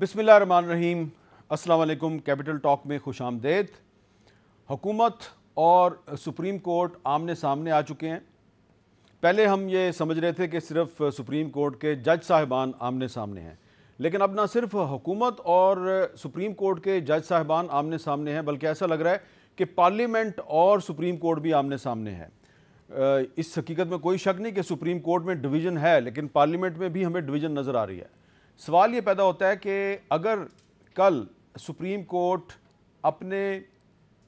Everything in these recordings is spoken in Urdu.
بسم اللہ الرحمن الرحیم۔ السلام علیکم۔ کیپٹل ٹاک میں خوش آمدید۔ حکومت اور سپریم کورٹ آمنے سامنے آ چکے ہیں۔ پہلے ہم یہ سمجھ رہے تھے کہ صرف سپریم کورٹ کے جج صاحبان آمنے سامنے ہیں، لیکن اب نہ صرف حکومت اور سپریم کورٹ کے جج صاحبان آمنے سامنے ہیں، بلکہ ایسا لگ رہا ہے کہ پارلیمنٹ اور سپریم کورٹ بھی آمنے سامنے ہے۔ اس حقیقت میں کوئی شک نہیں کہ سپریم کورٹ میں ڈویژن ہے، لیکن پارلیمنٹ میں بھی ہمیں ڈویژن نظر آ رہی ہے۔ سوال یہ پیدا ہوتا ہے کہ اگر کل سپریم کورٹ اپنے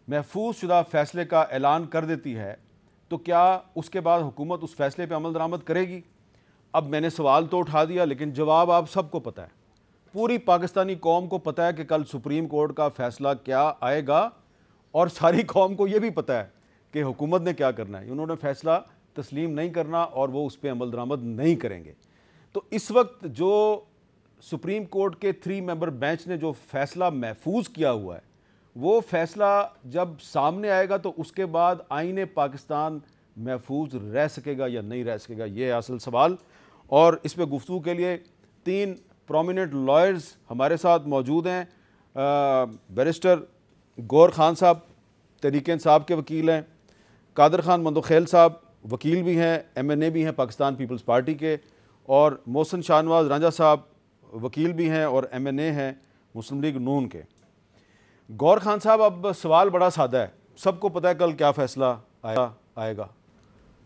محفوظ شدہ فیصلے کا اعلان کر دیتی ہے تو کیا اس کے بعد حکومت اس فیصلے پہ عمل درآمد کرے گی؟ اب میں نے سوال تو اٹھا دیا، لیکن جواب آپ سب کو پتہ ہے، پوری پاکستانی قوم کو پتہ ہے کہ کل سپریم کورٹ کا فیصلہ کیا آئے گا، اور ساری قوم کو یہ بھی پتہ ہے کہ حکومت نے کیا کرنا ہے۔ انہوں نے فیصلہ تسلیم نہیں کرنا اور وہ اس پہ عمل درآمد نہیں کریں گے۔ تو اس وقت جو سپریم کورٹ کے 3 ممبر بینچ نے جو فیصلہ محفوظ کیا ہوا ہے، وہ فیصلہ جب سامنے آئے گا تو اس کے بعد آئین پاکستان محفوظ رہ سکے گا یا نہیں رہ سکے گا، یہ ہے اصل سوال۔ اور اس پہ گفتگو کے لیے 3 پرومیننٹ لائرز ہمارے ساتھ موجود ہیں۔ بیرسٹر گور خان صاحب تحریک انصاف کے وکیل ہیں، قادر خان مندوخیل صاحب وکیل بھی ہیں، MNA بھی ہیں پاکستان پیپلز پارٹی کے، اور محسن شاہ نواز رانجھا صاحب وکیل بھی ہیں اور MNA ہیں مسلم لیگ نون کے۔ گور خان صاحب، اب سوال بڑا سادہ ہے، سب کو پتہ ہے کل کیا فیصلہ آئے گا،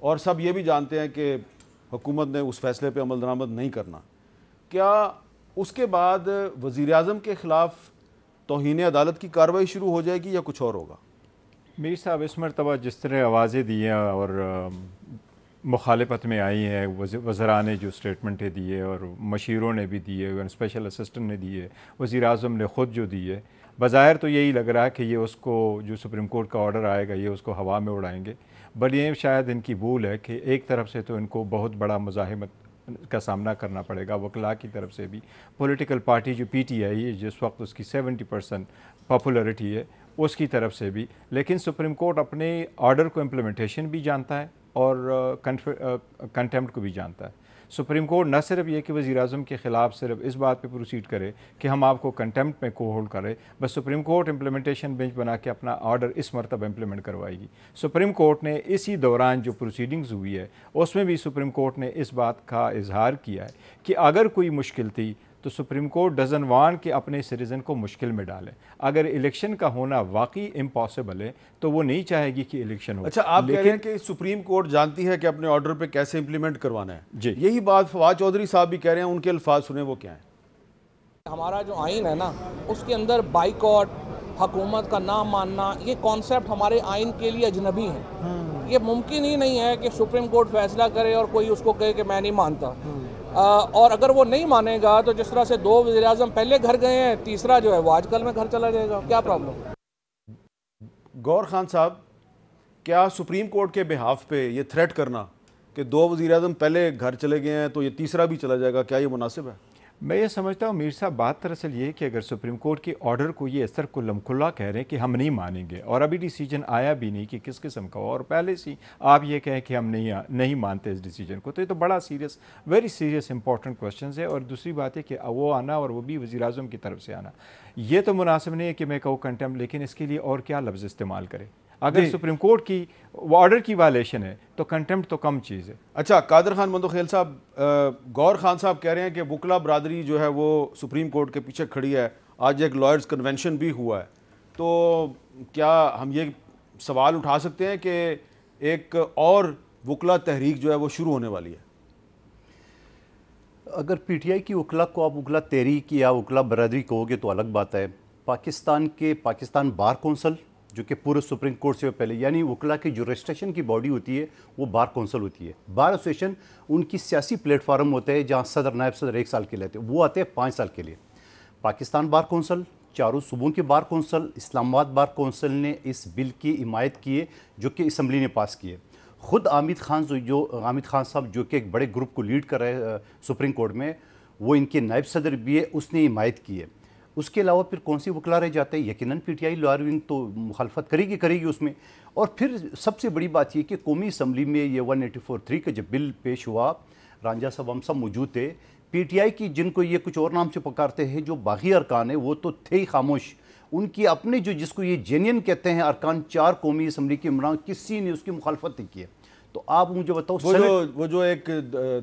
اور سب یہ بھی جانتے ہیں کہ حکومت نے اس فیصلے پہ عمل درآمد نہیں کرنا۔ کیا اس کے بعد وزیر اعظم کے خلاف توہین عدالت کی کارروائی شروع ہو جائے گی یا کچھ اور ہوگا؟ میر صاحب، اس مرتبہ جس طرح آوازیں دی ہیں اور مخالفت میں آئی ہیں، وزراء نے جو اسٹیٹمنٹیں دیے اور مشیروں نے بھی دیے، اسپیشل اسسٹنٹ نے دیے، وزیر اعظم نے خود جو دیے، بظاہر تو یہی لگ رہا ہے کہ یہ اس کو جو سپریم کورٹ کا آرڈر آئے گا یہ اس کو ہوا میں اڑائیں گے، بل یہ شاید ان کی بھول ہے کہ ایک طرف سے تو ان کو بہت بڑا مزاحمت کا سامنا کرنا پڑے گا وکلاء کی طرف سے بھی، پولیٹیکل پارٹی جو PTI ہے جس وقت اس کی 70% پاپولیرٹی ہے اس کی طرف سے بھی، لیکن سپریم کورٹ اپنے آرڈر کو امپلیمنٹیشن بھی جانتا ہے اور کنٹیمپٹ کو بھی جانتا ہے۔ سپریم کورٹ نہ صرف یہ کہ وزیر اعظم کے خلاف صرف اس بات پہ پروسیڈ کرے کہ ہم آپ کو کنٹیمپٹ میں کو ہولڈ کرے، بس سپریم کورٹ امپلیمنٹیشن بینچ بنا کے اپنا آرڈر اس مرتبہ امپلیمنٹ کروائے گی۔ سپریم کورٹ نے اسی دوران جو پروسیڈنگز ہوئی ہے اس میں بھی سپریم کورٹ نے اس بات کا اظہار کیا ہے کہ اگر کوئی مشکل تھی تو سپریم کورٹ ڈزن وانٹ کہ اپنے سٹیزن کو مشکل میں ڈالے۔ اگر الیکشن کا ہونا واقعی امپاسبل ہے تو وہ نہیں چاہے گی کہ الیکشن ہو۔ اچھا، آپ کہہ رہے ہیں کہ سپریم کورٹ جانتی ہے کہ اپنے آرڈر پہ کیسے امپلیمنٹ کروانا ہے۔ جی، یہی بات فواد چودھری صاحب بھی کہہ رہے ہیں، ان کے الفاظ سنیں وہ کیا ہیں۔ ہمارا جو آئین ہے نا، اس کے اندر بائیکاٹ، حکومت کا نہ ماننا، یہ کانسیپٹ ہمارے آئین کے لیے اجنبی ہیں۔ یہ ممکن ہی نہیں ہے کہ سپریم کورٹ فیصلہ کرے اور کوئی اس کو کہے کہ میں نہیں مانتا، اور اگر وہ نہیں مانے گا تو جس طرح سے 2 وزیر اعظم پہلے گھر گئے ہیں، تیسرا جو ہے وہ آج کل میں گھر چلا جائے گا، کیا پرابلم؟ گور خان صاحب، کیا سپریم کورٹ کے بہاف پہ یہ تھریٹ کرنا کہ 2 وزیر اعظم پہلے گھر چلے گئے ہیں تو یہ تیسرا بھی چلا جائے گا، کیا یہ مناسب ہے؟ میں یہ سمجھتا ہوں میر صاحب، بات دراصل یہ ہے کہ اگر سپریم کورٹ کے آرڈر کو یہ اس طرح کلم کھلا کہہ رہے ہیں کہ ہم نہیں مانیں گے، اور ابھی ڈیسیجن آیا بھی نہیں کہ کس قسم کا ہو، اور پہلے سے آپ یہ کہیں کہ ہم نہیں مانتے اس ڈیسیجن کو، تو یہ تو بڑا serious, very serious important questions ہے۔ اور دوسری بات ہے کہ وہ آنا، اور وہ بھی وزیر اعظم کی طرف سے آنا، یہ تو مناسب نہیں ہے کہ میں کہوں کنٹیمپٹ، لیکن اس کے لیے اور کیا لفظ استعمال کرے؟ اگر سپریم کورٹ کی آرڈر کی وائلیشن ہے تو کنٹیمپٹ تو کم چیز ہے۔ اچھا، قادر خان مندوخیل صاحب، گور خان صاحب کہہ رہے ہیں کہ وکلا برادری جو ہے وہ سپریم کورٹ کے پیچھے کھڑی ہے، آج ایک لائرز کنونشن بھی ہوا ہے، تو کیا ہم یہ سوال اٹھا سکتے ہیں کہ ایک اور وکلا تحریک جو ہے وہ شروع ہونے والی ہے؟ اگر PTI کی وکلا کو آپ وکلا تحریک یا وکلا برادری کہو گے تو الگ بات ہے۔ پاکستان بار کونسل جو کہ پورے سپریم کورٹ سے پہلے، یعنی وکلا کی جو رجسٹریشن کی باڈی ہوتی ہے وہ بار کونسل ہوتی ہے۔ بار ایسوسیشن ان کی سیاسی پلیٹ فارم ہوتا ہے جہاں صدر نائب صدر 1 سال کے لیتے ہیں، وہ آتے ہیں 5 سال کے لیے۔ پاکستان بار کونسل، چاروں صوبوں کے بار کونسل، اسلام آباد بار کونسل نے اس بل کی حمایت کی ہے جو کہ اسمبلی نے پاس کی ہے۔ خود حامد خان صاحب جو کہ ایک بڑے گروپ کو لیڈ کر رہے ہیں سپریم کورٹ میں، وہ ان کے نائب صدر بھی ہے، اس نے حمایت کی ہے۔ اس کے علاوہ پھر کون سی وکلا رہ جاتے ہیں؟ یقیناً PTI لائر ونگ تو مخالفت کرے گی اس میں۔ اور پھر سب سے بڑی بات یہ کہ قومی اسمبلی میں یہ 184(3) کا جب بل پیش ہوا، رانجھا صاحب ہم سب موجود تھے، پی ٹی آئی کی جن کو یہ کچھ اور نام سے پکارتے ہیں جو باغی ارکان ہیں وہ تو تھے ہی خاموش. ان کی اپنے جو جس کو یہ جینین کہتے ہیں ارکان 4 قومی اسمبلی کے ممبران کسی نے اس کی مخالفت نہیں کی ہے. تو آپ مجھے بتاؤ وہ جو ایک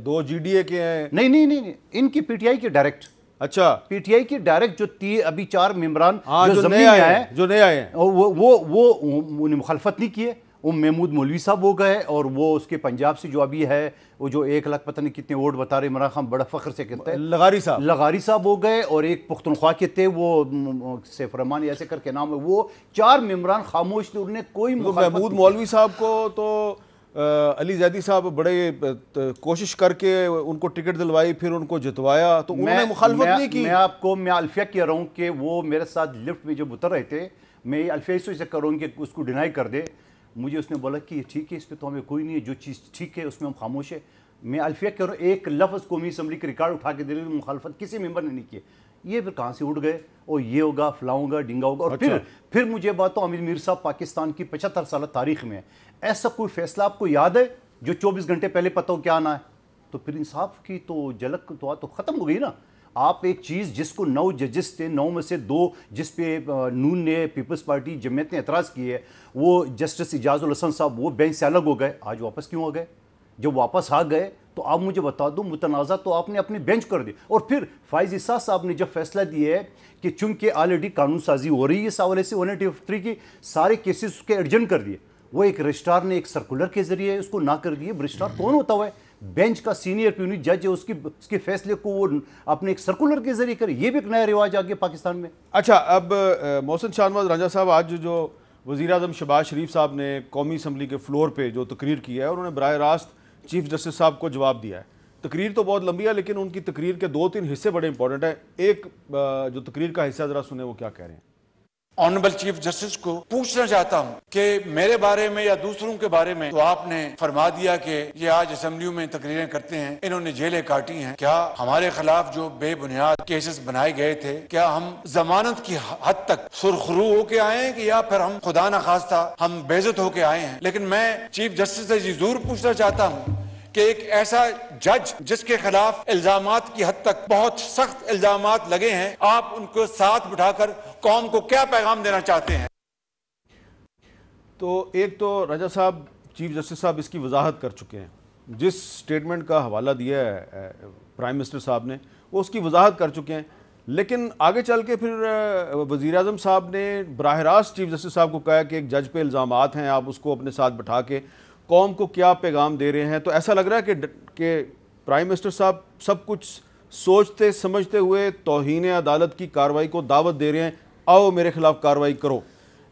2 جی ڈی اے کے ہیں. نہیں ان کی پی ٹی آئی کے ڈائریکٹ. اچھا پی ٹی آئی کے ڈائریکٹ جو ابھی 4 ممبران جو نئے آئے ہیں وہ مخالفت نہیں کیے. وہ محمود مولوی صاحب ہو گئے اور وہ اس کے پنجاب سے جو ابھی ہے وہ جو 1 لاکھ پتہ نہیں کتنے ووٹ بتا رہے عمران خان بڑا فخر سے کہتے ہیں لغاری صاحب ہو گئے, اور ایک پختونخوا کے تھے وہ سیف الرحمان ایسے کر کے نام ہے. وہ 4 ممبران خاموش تھے, انہوں نے کوئی محمود مولوی صاحب کو تو علی زیدی صاحب بڑے کوشش کر کے ان کو ٹکٹ دلوائی, پھر ان کو جتوایا, تو انہوں نے مخالفت نہیں کی. میں الفیہ کہہ رہا ہوں کہ وہ میرے ساتھ لفٹ میں جب اتر رہے تھے, میں الفیہ اس سے کر رہا ہوں کہ اس کو ڈینائی کر دے. مجھے اس نے بولا کہ ٹھیک ہے, اس پہ تو ہمیں کوئی نہیں ہے, جو چیز ٹھیک ہے اس میں ہم خاموش ہے. میں الفیہ کہہ رہا ہوں, ایک لفظ قومی اسمبلی کے ریکارڈ اٹھا کے دے رہے مخالفت کسی ممبر نے نہیں کی. یہ پھر کہاں سے اٹھ گئے, اور یہ ہوگا فلاں ہوگا ڈنگا ہوگا. اور پھر مجھے بات تو امیر میر صاحب پاکستان کی 75 سالہ تاریخ میں ایسا کوئی فیصلہ آپ کو یاد ہے جو 24 گھنٹے پہلے پتہ ہو کیا آنا ہے؟ تو پھر انصاف کی تو جھلک تو ختم ہو گئی نا. آپ ایک چیز جس کو 9 ججز تھے, 9 میں سے 2 جس پہ نون نے پیپلز پارٹی جمعیت نے اعتراض کی ہے, وہ جسٹس اجاز الحسن صاحب وہ بینچ سے الگ ہو گئے. آج واپس کیوں آ گئے؟ جب واپس آ گئے تو آپ مجھے بتا دو, متنازع تو آپ نے اپنی بینچ کر دی. اور پھر فائز عیسیٰ صاحب نے جب فیصلہ دیا ہے کہ چونکہ آلریڈی قانون سازی ہو رہی ہے اس حوالے سے 183 کی سارے کیسز اس کے ایڈجنٹ کر دیے, وہ ایک رجسٹرار نے ایک سرکولر کے ذریعے اس کو نہ کر دیے. رجسٹرار کون ہوتا ہوا ہے؟ بینچ کا سینئر پیونی جج ہے, اس کے فیصلے کو وہ اپنے ایک سرکولر کے ذریعے کرے. یہ بھی ایک نیا رواج آ گیا پاکستان میں. اچھا, اب محسن شاہ نواز رانجھا صاحب, آج جو وزیر اعظم شہباز شریف صاحب نے قومی اسمبلی کے فلور پہ جو تقریر کی ہے, انہوں نے براہ راست چیف جسٹس صاحب کو جواب دیا ہے. تقریر تو بہت لمبی ہے, لیکن ان کی تقریر کے 2-3 حصے بڑے امپورٹنٹ ہیں. ایک جو تقریر کا حصہ ذرا سنیں, وہ کیا کہہ رہے ہیں. آنریبل چیف جسٹس کو پوچھنا چاہتا ہوں کہ میرے بارے میں یا دوسروں کے بارے میں تو آپ نے فرما دیا کہ یہ آج اسمبلیوں میں تقریریں کرتے ہیں, انہوں نے جیلیں کاٹی ہیں. کیا ہمارے خلاف جو بے بنیاد کیسز بنائے گئے تھے, کیا ہم ضمانت کی حد تک سرخرو ہو کے آئے ہیں, کہ یا پھر ہم خدا نخواستہ ہم بے عزت ہو کے آئے ہیں؟ لیکن میں چیف جسٹس سے یہ ضرور پوچھنا چاہتا ہوں کہ ایک ایسا جج جس کے خلاف الزامات کی حد تک بہت سخت الزامات لگے ہیں, آپ ان کو ساتھ بٹھا کر قوم کو کیا پیغام دینا چاہتے ہیں؟ تو ایک تو رجا صاحب, چیف جسٹس صاحب اس کی وضاحت کر چکے ہیں. جس سٹیٹمنٹ کا حوالہ دیا ہے پرائم منسٹر صاحب نے, وہ اس کی وضاحت کر چکے ہیں. لیکن آگے چل کے پھر وزیر اعظم صاحب نے براہ راست چیف جسٹس صاحب کو کہا کہ ایک جج پہ الزامات ہیں, آپ اس کو اپنے ساتھ بٹھا کے قوم کو کیا پیغام دے رہے ہیں. تو ایسا لگ رہا ہے کہ پرائم منسٹر صاحب سب کچھ سوچتے سمجھتے ہوئے توہین عدالت کی کارروائی کو دعوت دے رہے ہیں, آؤ میرے خلاف کارروائی کرو.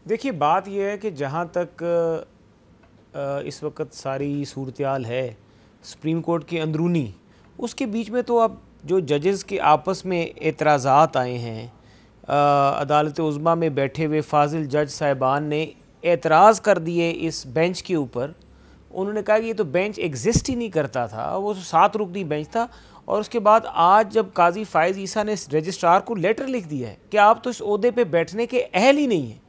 دیکھیے بات یہ ہے کہ جہاں تک اس وقت ساری صورتحال ہے سپریم کورٹ کی اندرونی, اس کے بیچ میں تو اب جو ججز کے آپس میں اعتراضات آئے ہیں, عدالت عظمیٰ میں بیٹھے ہوئے فاضل جج صاحبان نے اعتراض کر دیے اس بینچ کے اوپر. انہوں نے کہا کہ یہ تو بینچ ایگزسٹ ہی نہیں کرتا تھا, وہ 7 رکنی بینچ تھا. اور اس کے بعد آج جب قاضی فائز عیسیٰ نے رجسٹرار کو لیٹر لکھ دیا ہے کہ آپ تو اس عہدے پہ بیٹھنے کے اہل ہی نہیں ہیں,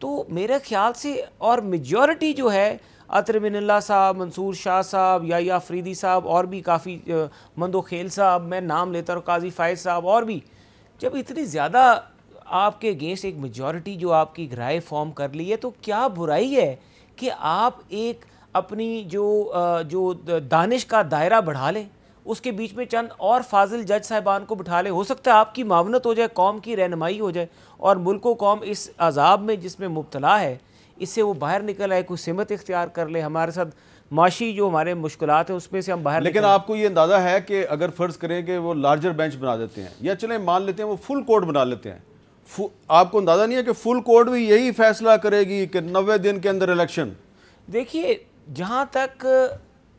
تو میرے خیال سے اور میجورٹی جو ہے عطر من اللہ صاحب, منصور شاہ صاحب, یا فریدی صاحب, اور بھی کافی مندو خیل صاحب, میں نام لیتا ہوں, قاضی فائز صاحب, اور بھی, جب اتنی زیادہ آپ کے اگینسٹ ایک میجورٹی جو آپ کی رائے فارم کر لی ہے, تو کیا برائی ہے کہ آپ ایک اپنی جو دانش کا دائرہ بڑھا لیں, اس کے بیچ میں چند اور فاضل جج صاحبان کو بٹھا لیں. ہو سکتا ہے آپ کی معاونت ہو جائے, قوم کی رہنمائی ہو جائے, اور ملک و قوم اس عذاب میں جس میں مبتلا ہے اس سے وہ باہر نکل آئے, کوئی سمت اختیار کر لے, ہمارے ساتھ معاشی جو ہمارے مشکلات ہیں اس میں سے ہم باہر. لیکن آپ کو یہ اندازہ ہے کہ اگر فرض کریں کہ وہ لارجر بینچ بنا دیتے ہیں, یا چلیں مان لیتے ہیں وہ فل کورٹ بنا لیتے ہیں, آپ کو اندازہ نہیں ہے کہ فل کورٹ بھی یہی فیصلہ کرے گی کہ 90 دن کے اندر الیکشن؟ دیکھیے جہاں تک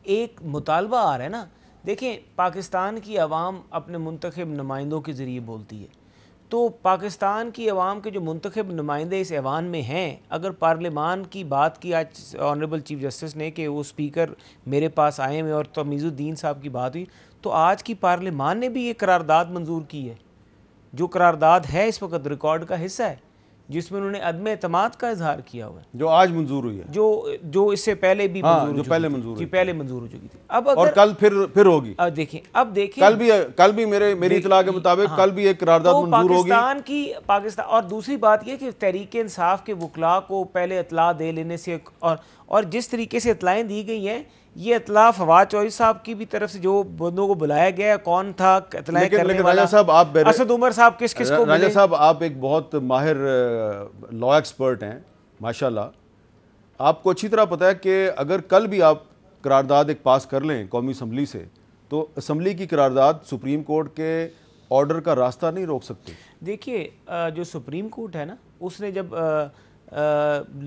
ایک مطالبہ آ رہا ہے نا, دیکھیں پاکستان کی عوام اپنے منتخب نمائندوں کے ذریعے بولتی ہے, تو پاکستان کی عوام کے جو منتخب نمائندے اس ایوان میں ہیں, اگر پارلیمان کی بات کی آج آنریبل چیف جسٹس نے کہ وہ سپیکر میرے پاس آئے ہوئے اور تمیز الدین صاحب کی بات ہوئی, تو آج کی پارلیمان نے بھی یہ قرارداد منظور کی ہے, جو قرارداد ہے اس وقت ریکارڈ کا حصہ ہے, جس میں انہوں نے عدم اعتماد کا اظہار کیا ہوا ہے، جو آج منظور ہوئی ہے، جو اس سے پہلے بھی جو پہلے منظور جی پہلے منظور ہو چکی تھی. اب اور کل پھر ہوگی. اب دیکھیں کل بھی میری اطلاع کے مطابق کل بھی ایک قرارداد منظور ہوگی. پاکستان اور دوسری بات یہ کہ تحریک انصاف کے وکلاء کو پہلے اطلاع دے لینے سے اور جس طریقے سے اطلاعیں دی گئی ہیں، یہ اطلاع فواد چوہدری صاحب کی بھی طرف سے جو بندوں کو بلایا گیا ہے، کون تھا اطلاعیں کرنے والا، اسد عمر صاحب کس کو ملے. راجہ صاحب آپ ایک بہت ماہر لا ایکسپرٹ ہیں ماشاءاللہ، آپ کو اچھی طرح پتہ ہے کہ اگر کل بھی آپ قرارداد ایک پاس کر لیں قومی اسمبلی سے، تو اسمبلی کی قرارداد سپریم کورٹ کے آرڈر کا راستہ نہیں روک سکتے. دیکھیے جو سپریم کورٹ ہے نا، اس نے جب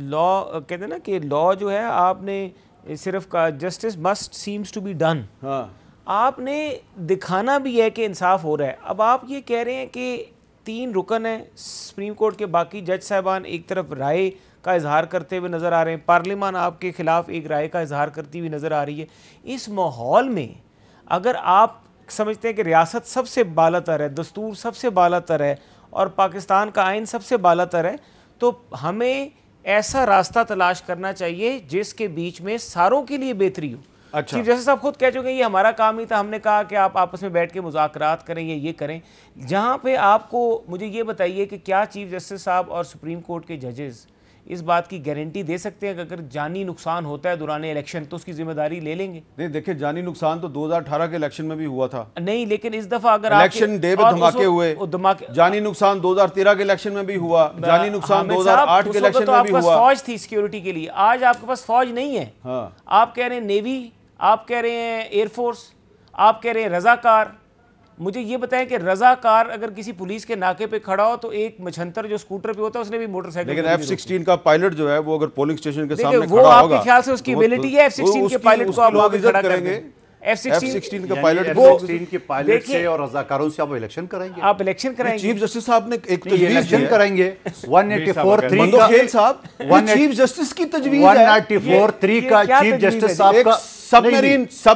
لا کہتے ہیں نا کہ لا جو ہے آپ نے صرف justice must seems to be done, آپ نے دکھانا بھی ہے کہ انصاف ہو رہا ہے. اب آپ یہ کہہ رہے ہیں کہ 3 رکن ہیں سپریم کورٹ کے، باقی جج صاحبان ایک طرف رائے کا اظہار کرتے ہوئے نظر آ رہے ہیں، پارلیمان آپ کے خلاف ایک رائے کا اظہار کرتی ہوئی نظر آ رہی ہے. اس ماحول میں اگر آپ سمجھتے ہیں کہ ریاست سب سے بالا تر ہے، دستور سب سے بالا تر ہے اور پاکستان کا آئین سب سے بالا تر ہے، تو ہمیں ایسا راستہ تلاش کرنا چاہیے جس کے بیچ میں ساروں کے لیے بہتری ہو. چیف جسٹس صاحب خود کہہ چکے ہیں یہ ہمارا کام نہیں تھا، ہم نے کہا کہ آپ آپس میں بیٹھ کے مذاکرات کریں یا یہ کریں. جہاں پہ آپ کو مجھے یہ بتائیے کہ کیا چیف جسٹس صاحب اور سپریم کورٹ کے ججز اس بات کی گارنٹی دے سکتے ہیں کہ اگر جانی نقصان ہوتا ہے دوران الیکشن تو اس کی ذمہ داری لے لیں گے؟ نہیں دیکھیں، جانی نقصان تو 2018 کے الیکشن میں بھی ہوا تھا. نہیں، لیکن اس دفعہ اگر الیکشن ڈے پہ دھماکے ہوئے، جانی نقصان 2013 کے الیکشن میں بھی ہوا، جانی نقصان 2008 کے الیکشن میں بھی ہوا. فوج تھی سیکیورٹی کے لیے، آج آپ کے پاس فوج نہیں ہے. آپ کہہ رہے ہیں نیوی، آپ کہہ رہے ہیں ایئر فورس، آپ کہہ رہے ہیں رضاکار. مجھے یہ بتائیں کہ رضاکار اگر کسی پولیس کے ناکے پہ کھڑا ہو تو ایک مچھنتر جو سکوٹر پہ ہوتا ہے اس نے بھی موٹر سائیکل، لیکن F-16 کا پائلٹ جو ہے وہ اگر پولنگ اسٹیشن کے سامنے وہ کھڑا آپ ہوگا، کے خیال سے اس کی ایبلٹی ہے F-16 کے پائلٹ کو آپ وہاں پہ کھڑا کریں گے؟ F-16 کا پائلٹ F-16 کے پائلٹ سے اور رضاکاروں سے آپ الیکشن کریں گے؟ آپ الیکشن کرائیں گے؟ چیف جسٹس صاحب نے ایک تجویز الیکشن کریں گے. 184(3) کا خیل صاحب چیف جسٹس کی تجویز ہے. 194(3) کا چیف جسٹس صاحب کا سب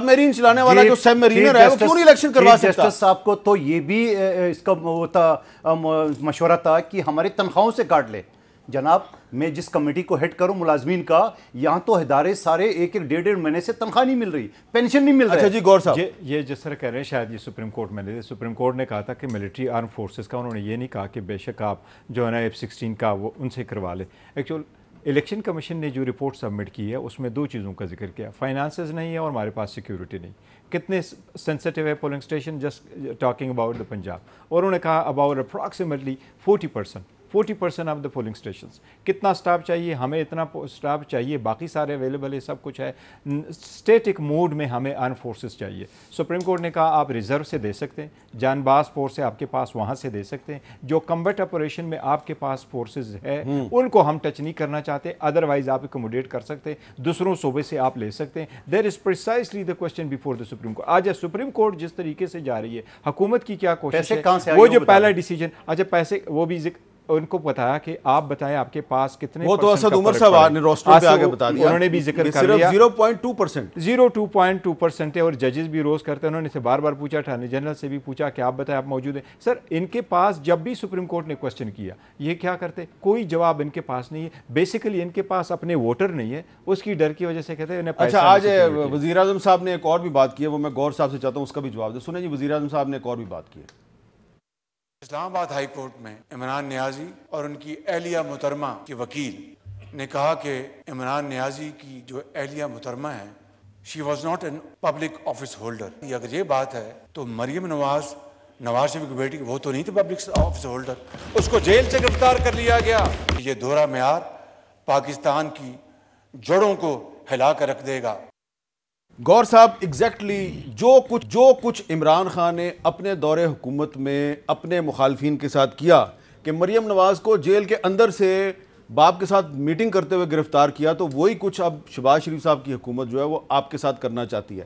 میرین چلانے والا جو سب میرینر ہے وہ کیوں نہیں الیکشن کروا سکتا؟ جسٹس صاحب کو تو یہ بھی اس کا مشورہ تھا کہ ہمارے تنخواہوں سے کاٹ لے. جناب میں جس کمیٹی کو ہیڈ کروں ملازمین کا، یہاں تو ادارے سارے ایک 1.5 مہینے سے تنخواہ نہیں مل رہی، پینشن نہیں مل رہی. اچھا جی غور صاحب، یہ جس طرح کہہ رہے ہیں شاید یہ سپریم کورٹ میں سپریم کورٹ نے کہا تھا کہ ملٹری آرم فورسز کا، انہوں نے یہ نہیں کہا کہ بے شک آپ جو ہے نا F-16 کا وہ ان سے کروا لیں. ایکچوئل الیکشن کمیشن نے جو رپورٹ سبمٹ کی ہے اس میں 2 چیزوں کا ذکر کیا، فائنانسز نہیں ہے اور ہمارے پاس سیکیورٹی نہیں. کتنے سینسٹیو ہے polling station, just talking about the Punjab. اور انہوں نے کہا about approximately 40% of the polling stations. کتنا سٹاف چاہیے؟ ہمیں اتنا سٹاف چاہیے، باقی سارے اویلیبل ہے، سب کچھ ہے. اسٹیٹک موڈ میں ہمیں آرم فورسز چاہیے. سپریم کورٹ نے کہا آپ ریزرو سے دے سکتے ہیں، جان باز فورس ہے آپ کے پاس، وہاں سے دے سکتے ہیں. جو کمبٹ آپریشن میں آپ کے پاس فورسز ہے ان کو ہم ٹچ نہیں کرنا چاہتے، ادروائز آپ اکوموڈیٹ کر سکتے ہیں، دوسروں صوبے سے آپ لے سکتے ہیں. There is precisely the question before the supreme court. آج سپریم کورٹ جس طریقے سے جا رہی ہے، حکومت کی کیا کوشش ہے، وہ جو پہلا ڈیسیجن، اچھا پیسے وہ بھی ان کو بتایا کہ آپ بتائیں آپ کے پاس کتنے، وہ تو اسد عمر صاحب نے روسٹر پہ آگے بتا دیا، انہوں نے بھی ذکر کر لیا 0.2% ہے. اور ججز بھی روز کرتے ہیں، انہوں نے سے بار بار پوچھا، اٹارنی جنرل سے بھی پوچھا کہ آپ بتائیں آپ موجود ہیں. سر ان کے پاس جب بھی سپریم کورٹ نے کوشچن کیا یہ کیا کرتے، کوئی جواب ان کے پاس نہیں ہے. بیسیکلی ان کے پاس اپنے ووٹر نہیں ہے، اس کی ڈر کی وجہ سے کہتے ہیں. اچھا آج وزیر اعظم صاحب نے ایک اور بھی بات کی ہے، وہ میں غور صاحب سے چاہتا ہوں اس کا بھی جواب دیں. سنیں جی، وزیر اعظم صاحب نے ایک اور بھی بات کی ہے. اسلام آباد ہائی کورٹ میں عمران نیازی اور ان کی اہلیہ محترمہ کے وکیل نے کہا کہ عمران نیازی کی جو اہلیہ محترمہ ہے she was not an public office holder. اگر یہ بات ہے تو مریم نواز شریف کی بیٹی وہ تو نہیں تھی پبلک آفس ہولڈر، اس کو جیل سے گرفتار کر لیا گیا. یہ دوہرا معیار پاکستان کی جڑوں کو ہلا کر رکھ دے گا. غور صاحب ایگزیکٹلی جو کچھ عمران خان نے اپنے دور حکومت میں اپنے مخالفین کے ساتھ کیا کہ مریم نواز کو جیل کے اندر سے باپ کے ساتھ میٹنگ کرتے ہوئے گرفتار کیا، تو وہی کچھ اب شہباز شریف صاحب کی حکومت جو ہے وہ آپ کے ساتھ کرنا چاہتی ہے.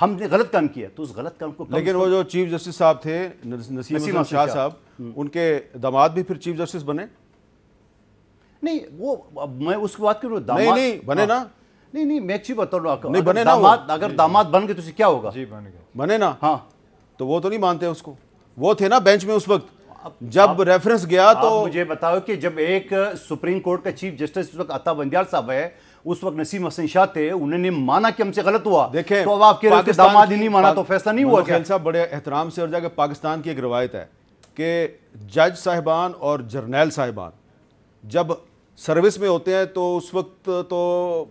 ہم نے غلط کام کیا تو اس غلط کام کو لیکن وہ جو چیف جسٹس صاحب تھے نسیم حسن شاہ صاحب ان کے داماد بھی پھر چیف جسٹس بنے؟ نہیں وہ میں اس کی بات کروں نہیں بنے نا، نہیں میں ایک چیز بتا رہا ہوں، نہیں بنے نا، اگر داماد بن گئے تو کیا ہوگا؟ جی بن گئے، بنے نا، ہاں تو وہ تو نہیں مانتے اس کو، وہ تھے نا بینچ میں اس وقت جب ریفرنس گیا تو مجھے بتاؤ کہ جب ایک سپریم کورٹ کا چیف جسٹس اس وقت عطا بندیال صاحب ہے، اس وقت نسیم حسن شاہ تھے، انہوں نے مانا کہ ہم سے غلط ہوا، دیکھیں تو اب آپ کہہ رہے کہ داماد ہی نہیں مانا تو فیصلہ نہیں ہوا کیا؟ خیل صاحب بڑے احترام سے اور جا کہ پاکستان کی ایک روایت ہے کہ جج صاحبان اور جرنیل صاحبان جب سروس میں ہوتے ہیں تو اس وقت تو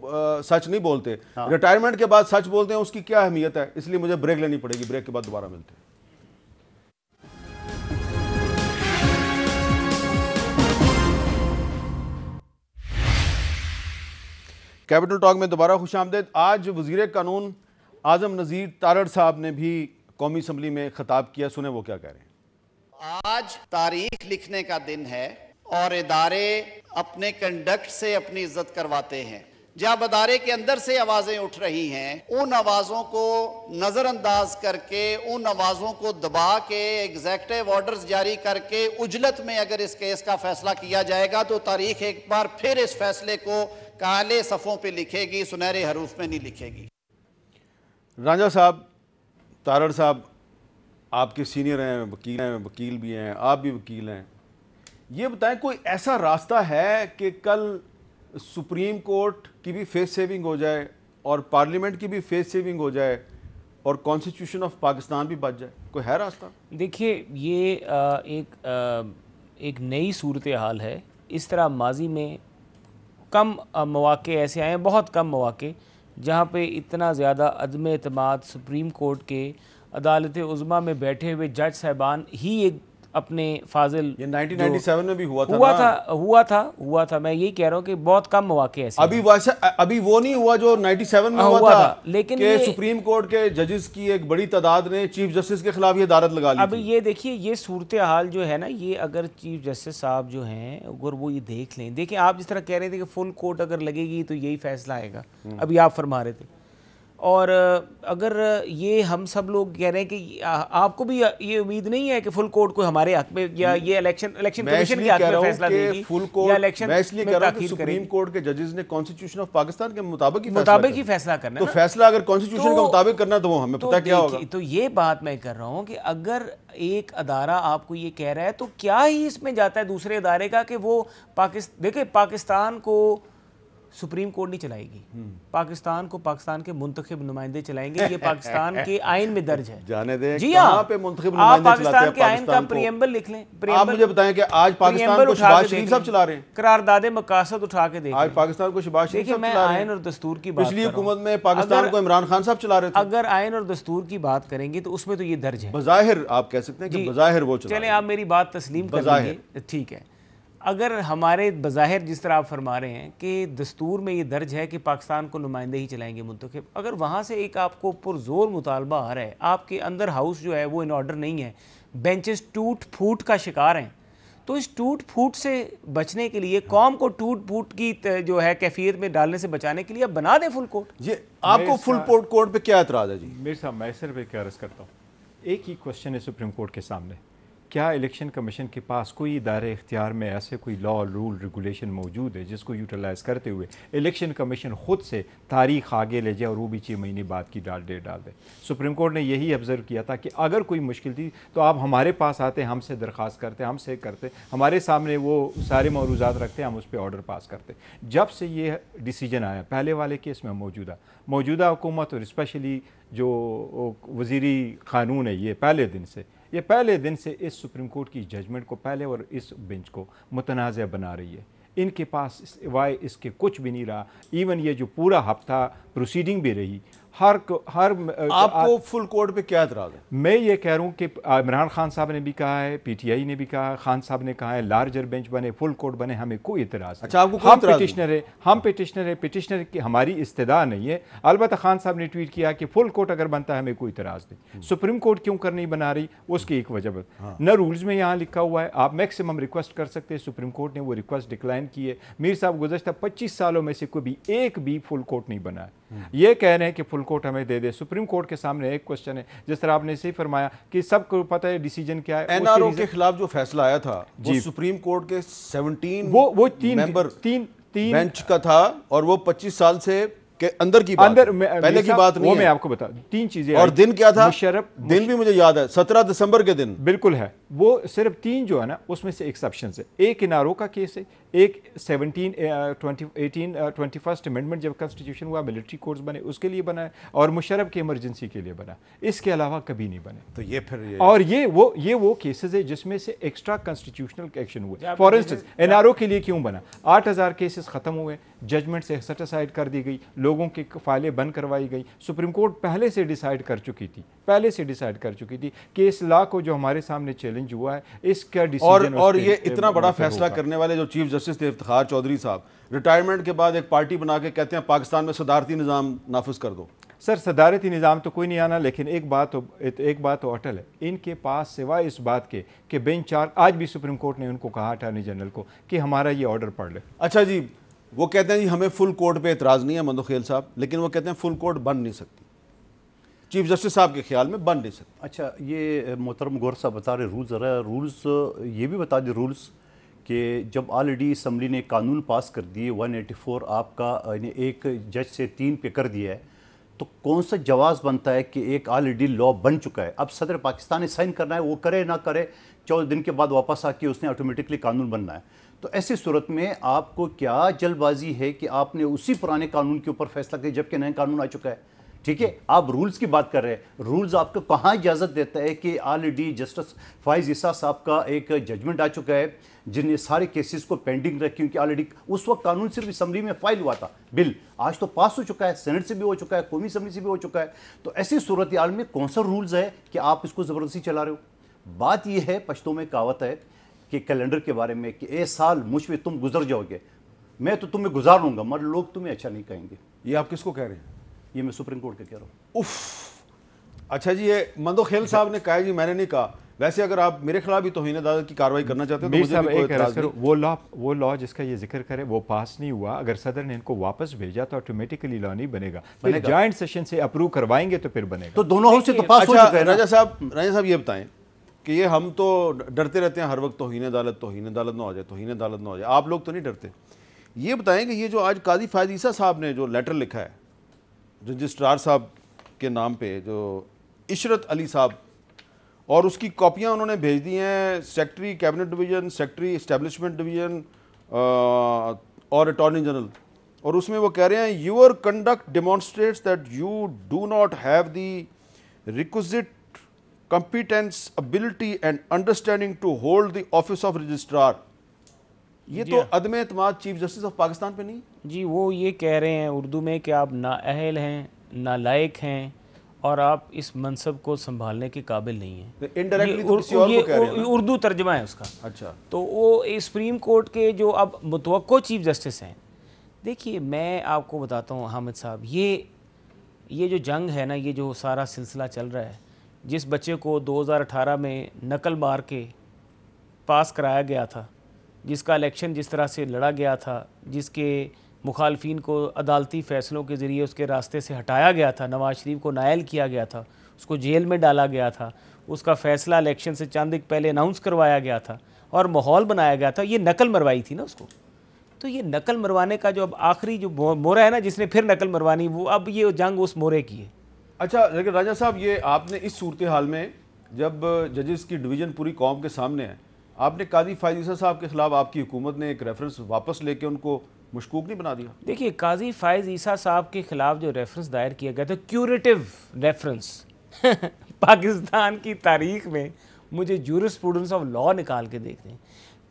سچ نہیں بولتے، ریٹائرمنٹ کے بعد سچ بولتے ہیں، اس کی کیا اہمیت ہے؟ اس لیے مجھے بریک لینی پڑے گی، بریک کے بعد دوبارہ ملتے ہیں۔ کیپٹل ٹاک میں دوبارہ خوش آمدید۔ آج وزیر قانون اعظم نذیر تارڑ صاحب نے بھی قومی اسمبلی میں خطاب کیا، سنیں وہ کیا کہہ رہے ہیں۔ آج تاریخ لکھنے کا دن ہے اور ادارے اپنے کنڈکٹ سے اپنی عزت کرواتے ہیں۔ جب ادارے کے اندر سے آوازیں اٹھ رہی ہیں، ان آوازوں کو نظر انداز کر کے، ان آوازوں کو دبا کے، ایگزیکٹو آرڈرز جاری کر کے عجلت میں اگر اس کیس کا فیصلہ کیا جائے گا تو تاریخ ایک بار پھر اس فیصلے کو کالے صفوں پہ لکھے گی، سنہرے حروف میں نہیں لکھے گی۔ رانجھا صاحب، تارڑ صاحب آپ کے سینئر ہیں، وکیل بھی ہیں، آپ بھی وکیل ہیں، یہ بتائیں کوئی ایسا راستہ ہے کہ کل سپریم کورٹ کی بھی فیس سیونگ ہو جائے اور پارلیمنٹ کی بھی فیس سیونگ ہو جائے اور کانسٹیٹیوشن آف پاکستان بھی بچ جائے؟ کوئی ہے راستہ؟ دیکھیے یہ ایک نئی صورتحال ہے۔ اس طرح ماضی میں کم مواقع ایسے آئے ہیں، بہت کم مواقع جہاں پہ اتنا زیادہ عدم اعتماد سپریم کورٹ کے عدالت عظمیٰ میں بیٹھے ہوئے جج صاحبان ہی ایک اپنے فاضل، یہ 1997 میں بھی ہوا تھا میں یہی کہہ رہا ہوں کہ بہت کم مواقع ایسے ابھی وہ نہیں ہوا جو 97 میں ہوا تھا، لیکن کہ سپریم کورٹ کے ججز کی ایک بڑی تعداد نے چیف جسٹس کے خلاف یہ عدالت لگا لی تھی۔ ابھی یہ دیکھیے یہ صورتحال جو ہے نا، یہ اگر چیف جسٹس صاحب جو ہیں اگر وہ یہ دیکھ لیں، دیکھیں آپ جس طرح کہہ رہے تھے کہ فل کورٹ اگر لگے گی تو یہی فیصلہ آئے گا، ابھی آپ فرما رہے تھے، اور اگر یہ ہم سب لوگ کہہ رہے ہیں کہ آپ کو بھی یہ امید نہیں ہے کہ فل کورٹ کو ہمارے حق میں یا یہ الیکشن کمیشن کے حق میں فیصلہ دے گی یا الیکشن میں اس لیے کہہ رہا ہوں کہ سپریم کورٹ کے ججز نے کانسٹیٹیوشن آف پاکستان کے مطابق ہی فیصلہ کرنا ہے، تو فیصلہ اگر کانسٹیٹیوشن کے مطابق کرنا تو وہ ہمیں پتہ کیا ہوگا۔ تو یہ بات میں کر رہا ہوں کہ اگر ایک ادارہ آپ کو یہ کہہ رہا ہے تو کیا ہی اس میں جاتا ہے دوسرے ادارے کا کہ وہ دیکھیں پاکستان کو سپریم کورٹ نہیں چلائے گی، پاکستان کو پاکستان کے منتخب نمائندے چلائیں گے، یہ پاکستان کے آئین میں درج ہے۔ جانے دیں جی کہاں پہ منتخب نمائندے چلاتے ہیں پاکستان کے آئین کا پریمبل لکھ لیں، آپ مجھے بتائیں کہ آج پاکستان کو شہباز شریف صاحب چلا رہے ہیں، قرارداد مقاصد اٹھا کے دیکھیں، آج پاکستان کو شہباز شریف صاحب چلا رہے ہیں۔ آئین اور دستور کی بات پچھلی حکومت میں پاکستان کو عمران خان صاحب چلا رہے تھے۔ اگر آئین اور دستور کی بات کریں گے تو اس میں تو یہ درج ہے، بظاہر آپ کہہ سکتے ہیں کہ بظاہر وہ چلا رہے ہیں۔ چلیں آپ میری بات تسلیم کر لیں گے، ٹھیک ہے، اگر ہمارے بظاہر جس طرح آپ فرما رہے ہیں کہ دستور میں یہ درج ہے کہ پاکستان کو نمائندے ہی چلائیں گے منتخب، اگر وہاں سے ایک آپ کو پرزور مطالبہ آ رہا ہے، آپ کے اندر ہاؤس جو ہے وہ ان آرڈر نہیں ہے، بینچز ٹوٹ پھوٹ کا شکار ہیں، تو اس ٹوٹ پھوٹ سے بچنے کے لیے، قوم کو ٹوٹ پھوٹ کی جو ہے کیفیت میں ڈالنے سے بچانے کے لیے اب بنا دیں فل کورٹ۔ جی آپ کو فل کورٹ پہ کیا اعتراض ہے؟ جی میرے صاحب میں صرف ایک عرض کرتا ہوں، ایک ہی کوشچن ہے سپریم کورٹ کے سامنے، کیا الیکشن کمیشن کے پاس کوئی ادارے اختیار میں ایسے کوئی لا رول ریگولیشن موجود ہے جس کو یوٹیلائز کرتے ہوئے الیکشن کمیشن خود سے تاریخ آگے لے جائے اور وہ بھی 6 مہینے بعد کی ڈیٹ ڈال دے؟ سپریم کورٹ نے یہی آبزرو کیا تھا کہ اگر کوئی مشکل تھی تو آپ ہمارے پاس آتے، ہم سے درخواست کرتے، ہم سے کرتے، ہمارے سامنے وہ سارے معروضات رکھتے، ہم اس پہ آرڈر پاس کرتے۔ جب سے یہ ڈیسیجن آیا پہلے والے کیس میں موجودہ حکومت اور اسپیشلی جو وزیری قانون ہے، یہ پہلے دن سے اس سپریم کورٹ کی ججمنٹ کو پہلے اور اس بینچ کو متنازع بنا رہی ہے۔ ان کے پاس سوائے اس کے کچھ بھی نہیں رہا، ایون یہ جو پورا ہفتہ پروسیڈنگ بھی رہی، آپ کو فل کورٹ پہ کیا اعتراض ہے؟ میں یہ کہہ رہا ہوں کہ عمران خان صاحب نے بھی کہا ہے، پی ٹی آئی نے بھی کہا ہے، خان صاحب نے کہا ہے لارجر بینچ بنے، فل کورٹ بنے، ہمیں کوئی اعتراض نہیں۔ اچھا آپ کو کوئی اعتراض نہیں؟ ہم پٹیشنر کی ہماری استدعا نہیں ہے، البتہ خان صاحب نے ٹویٹ کیا کہ فل کورٹ اگر بنتا ہے ہمیں کوئی اعتراض نہیں۔ سپریم کورٹ کیوں کر نہیں بنا رہی اس کی ایک وجہ نہ رولز میں یہاں لکھا ہوا ہے آپ میکسیمم ریکویسٹ کر سکتے ہیں، سپریم کورٹ نے وہ ریکویسٹ ڈکلائن کی ہے۔ میر صاحب گزشتہ 25 سالوں میں سے کوئی بھی ایک بھی فل کورٹ نہیں بنا ہے، یہ کہہ رہے ہیں کہ فل کوٹ ہمیں دے دے. سپریم کورٹ کے سامنے ایک کوشچن ہے, جس طرح آپ نے صحیح فرمایا کہ سب کو پتہ ہے ڈیسیجن کیا ہے. NRO کے خلاف جو فیصلہ آیا تھا وہ سپریم کورٹ کے 17 وہ ممبر تین بینچ کا تھا, اور وہ 25 سال سے کے اندر کی بات, پہلے کی بات نہیں ہے. میں آپ کو بتا تین چیزیں, اور دن کیا تھا, دن بھی مجھے یاد ہے 17 دسمبر کے دن. بالکل ہے, وہ صرف 3 جو ہے نا اس میں سے ایکسیپشنز ہے. ایک NRO کا کیس ہے, ایک 21st امینڈمنٹ جب کنسٹیٹیوشن ہوا ملٹری کورٹس بنے اس کے لیے بنا ہے, اور مشرف کی ایمرجنسی کے لیے بنا. اس کے علاوہ کبھی نہیں بنے. تو یہ پھر اور یہ وہ کیسز ہے جس میں سے ایکسٹرا کنسٹیٹیوشنل ایکشن ہوئے. فار انسٹنس NRO کے لیے کیوں بنا؟ 8000 کیسز ختم ہوئے, ججمنٹ سے سیٹ اسائڈ کر دی گئی, لوگوں کی فائلیں بند کروائی گئی. سپریم کورٹ پہلے سے ڈیسائیڈ کر چکی تھی کہ اس لا کو جو ہمارے سامنے چیلنج ہوا ہے اس کا ڈیسیجن. اور یہ اتنا بڑا فیصلہ کرنے والے جو چیف جسٹس تھے افتخار چودھری صاحب, ریٹائرمنٹ کے بعد ایک پارٹی بنا کے کہتے ہیں پاکستان میں صدارتی نظام نافذ کر دو. سر صدارتی نظام تو کوئی نہیں آنا, لیکن ایک بات تو اٹل ہے, ان کے پاس سوائے اس بات کے کہ بینچ آج بھی سپریم کورٹ نے ان کو کہا اٹارنی جنرل کو کہ ہمارا یہ آرڈر پڑھ لے. اچھا جی, وہ کہتے ہیں جی ہمیں فل کورٹ پہ اعتراض نہیں ہے مندوخیل صاحب, لیکن وہ کہتے ہیں فل کورٹ بن نہیں سکتی. چیف جسٹس صاحب کے خیال میں بن نہیں سکتی. اچھا, یہ محترم گور صاحب بتا رہے رولز, ذرا رولز یہ بھی بتا دیں رولز کہ جب آلریڈی اسمبلی نے قانون پاس کر دیے 184 آپ کا ایک جج سے 3 پہ کر دیا ہے, تو کون سا جواز بنتا ہے کہ ایک آلریڈی لا بن چکا ہے, اب صدر پاکستان نے سائن کرنا ہے, وہ کرے نہ کرے 14 دن کے بعد واپس آ کے اس نے آٹومیٹکلی قانون بننا ہے. تو ایسی صورت میں آپ کو کیا جلد بازی ہے کہ آپ نے اسی پرانے قانون کے اوپر فیصلہ کیا جبکہ نیا قانون آ چکا ہے؟ ٹھیک ہے, آپ رولز کی بات کر رہے ہیں, رولز آپ کو کہاں اجازت دیتا ہے کہ آلریڈی جسٹس فائز عیسیٰ صاحب کا ایک ججمنٹ آ چکا ہے جن نے سارے کیسز کو پینڈنگ رکھی, کیونکہ آلریڈی اس وقت قانون صرف اسمبلی میں فائل ہوا تھا, بل آج تو پاس ہو چکا ہے, سینٹ سے بھی ہو چکا ہے, قومی اسمبلی سے بھی ہو چکا ہے. تو ایسی صورتحال میں کون سا رولز ہے کہ آپ اس کو زبردستی چلا رہے ہو؟ بات یہ ہے, پشتوں میں کہاوت ہے کہ کیلنڈر کے بارے میں کہ اے سال مجھ پہ تم گزر جاؤ گے, میں تو تمہیں گزار لوں گا مگر لوگ تمہیں اچھا نہیں کہیں گے. یہ آپ کس کو کہہ رہے ہیں؟ یہ میں سپریم کورٹ کا کہہ رہا ہوں. اچھا جی, یہ مندوخیل صاحب نے کہا جی, میں نے نہیں کہا. ویسے اگر آپ میرے خلاف بھی توہین عدالت کی کارروائی کرنا چاہتے ہیں تو مجھے بھی کوئی اعتراض نہیں. وہ لا جس کا یہ ذکر کرے وہ پاس نہیں ہوا, اگر صدر نے ان کو واپس بھیجا تو آٹومیٹکلی لا نہیں بنے گا, پھر جوائنٹ سیشن سے اپروو کروائیں گے تو پھر بنے گا. تو دونوں ہاؤس سے تو پاس ہو چکا ہے. راجہ صاحب یہ بتائیں کہ یہ ہم تو ڈرتے رہتے ہیں ہر وقت توہین عدالت نہ ہو جائے, آپ لوگ تو نہیں ڈرتے. یہ بتائیں کہ یہ جو آج قاضی فائز عیسیٰ صاحب نے جو لیٹر لکھا ہے رجسٹرار صاحب کے نام پہ, جو عشرت علی صاحب, اور اس کی کاپیاں انہوں نے بھیج دی ہیں secretary cabinet division, secretary establishment division اور اٹارنی جنرل, اور اس میں وہ کہہ رہے ہیں your conduct demonstrates that you do not have the requisite competence, ability and understanding to hold the office of registrar. یہ تو عدم اعتماد چیف جسٹس آف پاکستان پہ نہیں جی. وہ یہ کہہ رہے ہیں اردو میں کہ آپ نااہل ہیں, نالائق ہیں, اور آپ اس منصب کو سنبھالنے کے قابل نہیں ہیں. انڈائریکٹلی تو کسی اور کو کہہ رہے ہیں, اردو ترجمہ ہے اس کا. اچھا, تو وہ سپریم کورٹ کے جو اب متوقع چیف جسٹس ہیں, دیکھیے میں آپ کو بتاتا ہوں حامد صاحب, یہ جو جنگ ہے نا, یہ جو سارا سلسلہ چل رہا ہے, جس بچے کو 2018 میں نقل مار کے پاس کرایا گیا تھا, جس کا الیکشن جس طرح سے لڑا گیا تھا, جس کے مخالفین کو عدالتی فیصلوں کے ذریعے اس کے راستے سے ہٹایا گیا تھا, نواز شریف کو نائل کیا گیا تھا, اس کو جیل میں ڈالا گیا تھا, اس کا فیصلہ الیکشن سے چند ایک پہلے اناؤنس کروایا گیا تھا اور ماحول بنایا گیا تھا. یہ نقل مروائی تھی نا اس کو, تو یہ نقل مروانے کا جو اب آخری جو مورا ہے نا, جس نے پھر نقل مروانی, وہ اب یہ جنگ اس مورے کی ہے. اچھا لیکن راجہ صاحب, یہ آپ نے اس صورتحال میں جب ججز کی ڈویژن پوری قوم کے سامنے ہے, آپ نے قاضی فائز عیسیٰ صاحب کے خلاف آپ کی حکومت نے ایک ریفرنس واپس لے کے ان کو مشکوک نہیں بنا دیا؟ دیکھیے قاضی فائز عیسیٰ صاحب کے خلاف جو ریفرنس دائر کیا گیا تھا, کیوریٹو ریفرنس, پاکستان کی تاریخ میں مجھے جورسپروڈنس آف لا نکال کے دیکھتے ہیں,